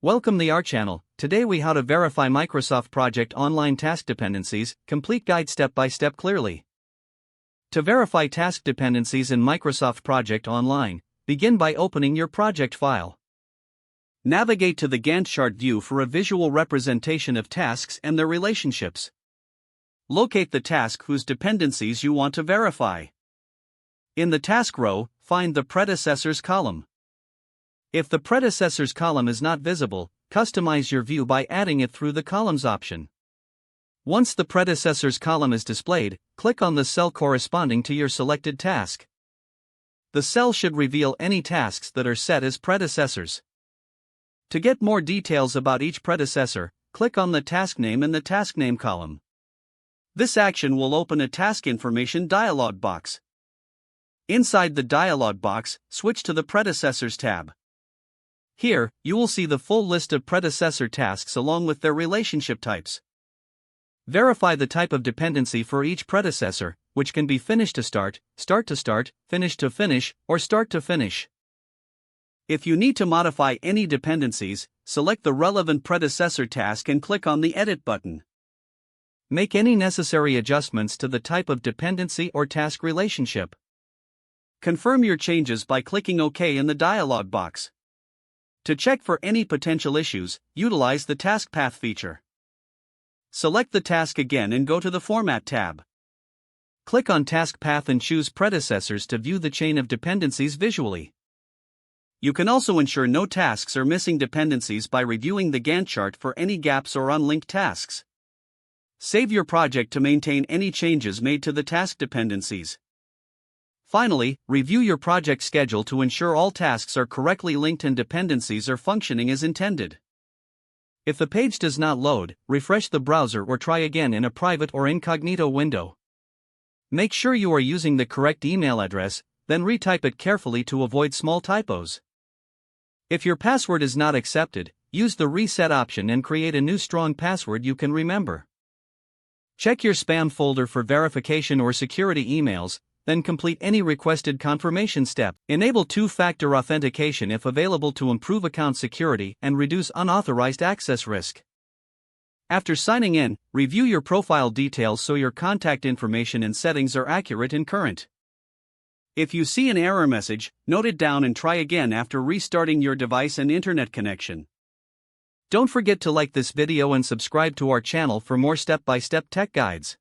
Welcome to our channel. Today we how to verify Microsoft Project Online task dependencies, complete guide step by step clearly. To verify task dependencies in Microsoft Project Online, begin by opening your project file. Navigate to the Gantt chart view for a visual representation of tasks and their relationships. Locate the task whose dependencies you want to verify. In the task row, find the predecessors column. If the predecessors column is not visible, customize your view by adding it through the columns option. Once the predecessors column is displayed, click on the cell corresponding to your selected task. The cell should reveal any tasks that are set as predecessors. To get more details about each predecessor, click on the task name in the task name column. This action will open a task information dialog box. Inside the dialog box, switch to the Predecessors tab. Here, you will see the full list of predecessor tasks along with their relationship types. Verify the type of dependency for each predecessor, which can be finish to start, finish to finish, or start to finish. If you need to modify any dependencies, select the relevant predecessor task and click on the Edit button. Make any necessary adjustments to the type of dependency or task relationship. Confirm your changes by clicking OK in the dialog box. To check for any potential issues, utilize the Task Path feature. Select the task again and go to the Format tab. Click on Task Path and choose Predecessors to view the chain of dependencies visually. You can also ensure no tasks are missing dependencies by reviewing the Gantt chart for any gaps or unlinked tasks. Save your project to maintain any changes made to the task dependencies. Finally, review your project schedule to ensure all tasks are correctly linked and dependencies are functioning as intended. If the page does not load, refresh the browser or try again in a private or incognito window. Make sure you are using the correct email address, then retype it carefully to avoid small typos. If your password is not accepted, use the reset option and create a new strong password you can remember. Check your spam folder for verification or security emails, then complete any requested confirmation step. Enable two-factor authentication if available to improve account security and reduce unauthorized access risk. After signing in, review your profile details so your contact information and settings are accurate and current. If you see an error message, note it down and try again after restarting your device and internet connection. Don't forget to like this video and subscribe to our channel for more step-by-step tech guides.